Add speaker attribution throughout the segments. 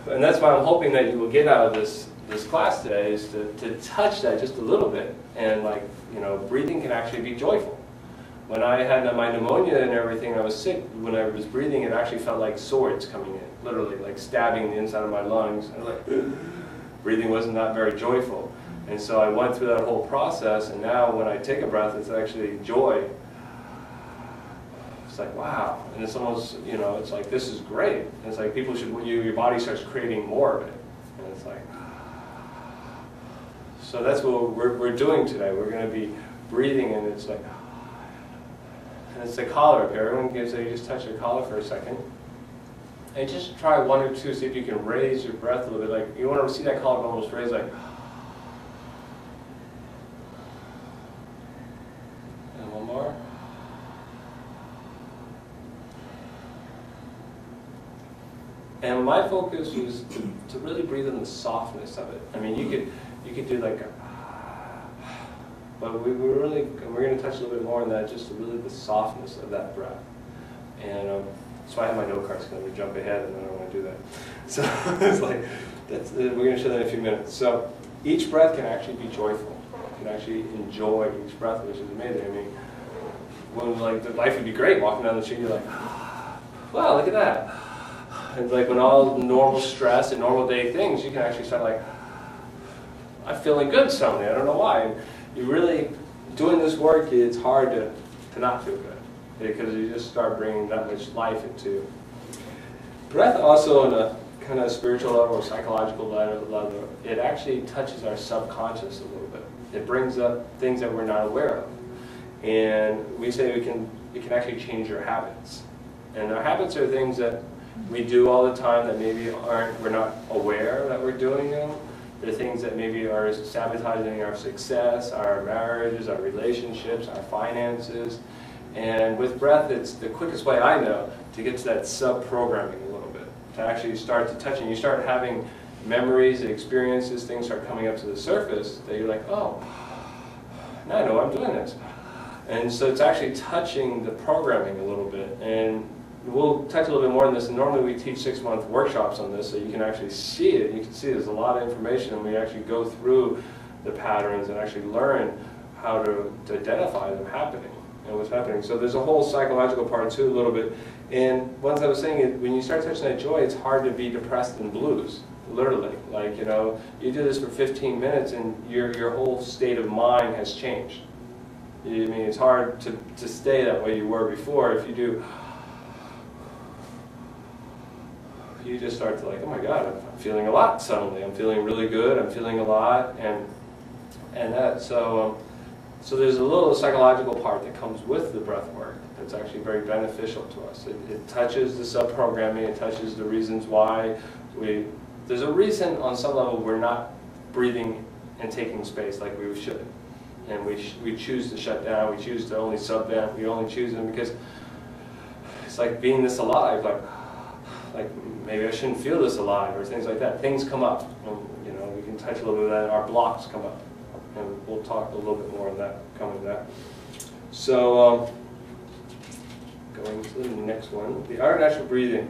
Speaker 1: And that's why I'm hoping that you will get out of this class today is to touch that just a little bit. And like, you know, breathing can actually be joyful. When I had my pneumonia and everything, I was sick. When I was breathing, it actually felt like swords coming in, literally, like stabbing the inside of my lungs. And like, breathing wasn't that very joyful. And so I went through that whole process, and now when I take a breath, it's actually joy. It's like, wow. And it's almost, you know, it's like, this is great. And it's like people should, your body starts creating more of it. And it's like, so that's what we're doing today. We're going to be breathing, and it's like, and it's the collar up here. Everyone gives you just touch your collar for a second. And just try one or two, see if you can raise your breath a little bit. Like, you want to see that collar almost raise, like, and one more. And my focus was to really breathe in the softness of it. I mean, you could do like a, but we're going to touch a little bit more on that, just really the softness of that breath. And so I have my note cards, because I'm going to jump ahead, and I don't want to do that. So it's like, we're going to show that in a few minutes. So each breath can actually be joyful. You can actually enjoy each breath, which is amazing. I mean, when like the life would be great, walking down the street, you're like, wow, look at that. And like when all normal stress and normal day things, you can actually start like, I'm feeling good suddenly. I don't know why. And you really, doing this work, it's hard to not feel good, because you just start bringing that much life into breath. Also on a kind of spiritual level or psychological level, it actually touches our subconscious a little bit. It brings up things that we're not aware of. And we say it can actually change your habits. And our habits are things that we do all the time that maybe we're not aware that we're doing them. They're things that maybe are sabotaging our success, our marriages, our relationships, our finances. And with breath, it's the quickest way I know to get to that sub-programming a little bit, to actually start to touch. And you start having memories, experiences, things start coming up to the surface that you're like, oh, now I know I'm doing this. And so it's actually touching the programming a little bit. And we'll touch a little bit more on this. And normally we teach 6-month workshops on this, so you can actually see it. You can see there's a lot of information, and we actually go through the patterns and actually learn how to identify them happening and what's happening. So there's a whole psychological part too, a little bit. And once I was saying, when you start touching that joy, it's hard to be depressed and blues. Literally, like, you know, you do this for 15 minutes, and your whole state of mind has changed. I mean, it's hard to stay that way you were before. If you do, you just start to like, oh my God, I'm feeling a lot suddenly. I'm feeling really good. I'm feeling a lot, and that. So there's a little psychological part that comes with the breath work that's actually very beneficial to us. It touches the sub-programming. It touches the reasons why there's a reason on some level we're not breathing and taking space like we should. And we choose to shut down, we choose to only sub-vent, we only choose them because it's like being this alive, like maybe I shouldn't feel this alive, or things like that. Things come up, and, you know, we can touch a little bit of that, and our blocks come up. And we'll talk a little bit more on that, coming to that. So, going to the next one, the art of natural breathing,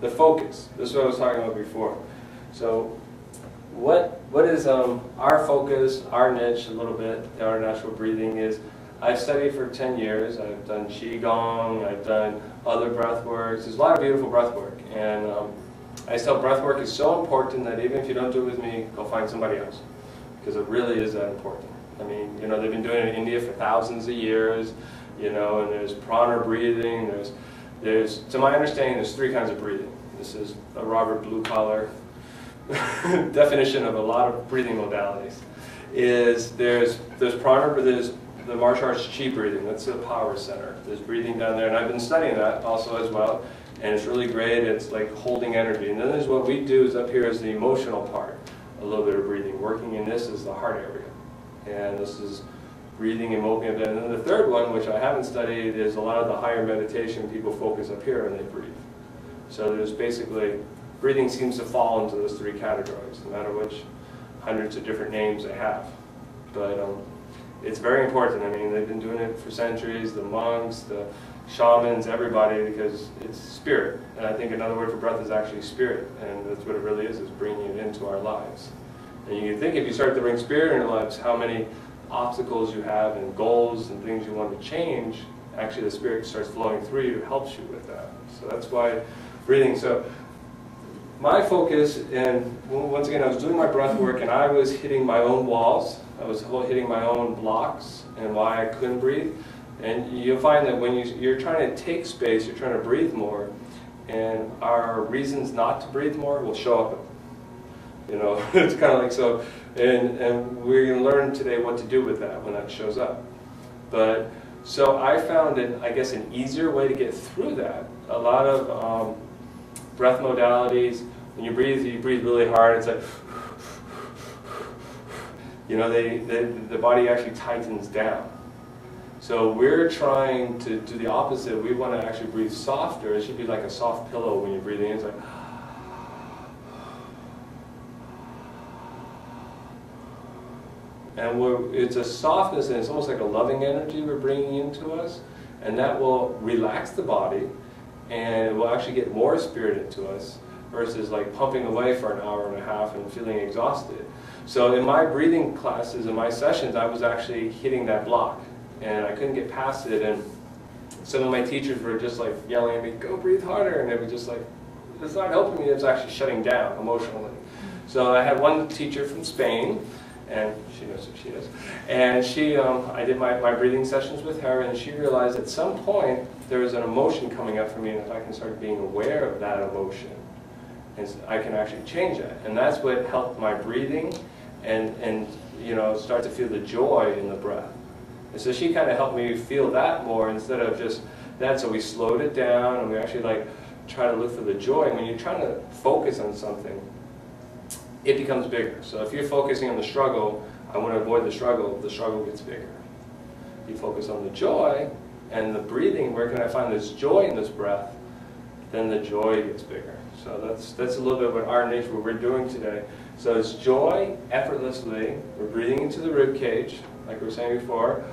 Speaker 1: the focus. This is what I was talking about before. So, what is our focus, our niche a little bit, the art of natural breathing is, I've studied for 10 years, I've done Qigong, I've done other breath works, there's a lot of beautiful breath work, and I tell breath work is so important that even if you don't do it with me, go find somebody else, because it really is that important. I mean, you know, they've been doing it in India for thousands of years, you know, and there's prana breathing, there's, to my understanding, there's 3 kinds of breathing. This is a Robert Blue Collar definition of a lot of breathing modalities. There's prana, there's the martial arts chi breathing. That's the power center. There's breathing down there, and I've been studying that also as well. And it's really great. It's like holding energy. And then there's what we do is up here is the emotional part. A little bit of breathing. Working in this is the heart area, and this is breathing and opening up. And then the third one, which I haven't studied, is a lot of the higher meditation. People focus up here and they breathe. So there's basically breathing seems to fall into those 3 categories, no matter which hundreds of different names they have. But it's very important. I mean, they've been doing it for centuries. The monks, the shamans, everybody, because it's spirit. And I think another word for breath is actually spirit, and that's what it really is bringing it into our lives. And you can think if you start to bring spirit in your lives, how many obstacles you have and goals and things you want to change, actually the spirit starts flowing through you, helps you with that. So that's why breathing. So my focus, and once again, I was doing my breath work and I was hitting my own walls. I was hitting my own blocks and why I couldn't breathe. And you'll find that when you're trying to take space, you're trying to breathe more, and our reasons not to breathe more will show up. You know, it's kind of like so, and we're going to learn today what to do with that when that shows up. But so I found it, I guess, an easier way to get through that. A lot of breath modalities, when you breathe really hard. It's like, you know, the body actually tightens down. So we're trying to do the opposite. We want to actually breathe softer. It should be like a soft pillow when you're breathing in. It's like, and it's a softness, and it's almost like a loving energy we're bringing into us, and that will relax the body, and it will actually get more spirit into us, versus like pumping away for an hour and a half and feeling exhausted. So in my breathing classes, in my sessions, I was actually hitting that block, and I couldn't get past it, and some of my teachers were just like yelling at me, go breathe harder, and it was just like, it's not helping me, it's actually shutting down emotionally. So I had one teacher from Spain, and she knows who she is, and I did my breathing sessions with her, and she realized at some point there was an emotion coming up for me, and if I can start being aware of that emotion, and I can actually change that. And that's what helped my breathing, and you know, start to feel the joy in the breath. And so she kind of helped me feel that more instead of just that. So we slowed it down, and we actually like try to look for the joy. And when you're trying to focus on something, it becomes bigger. So if you're focusing on the struggle, I want to avoid the struggle gets bigger. You focus on the joy and the breathing, where can I find this joy in this breath, then the joy gets bigger. So that's a little bit what our nature, what we're doing today. So it's joy effortlessly. We're breathing into the rib cage, like we were saying before.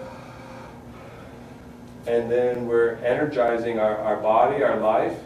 Speaker 1: And then we're energizing our body, our life,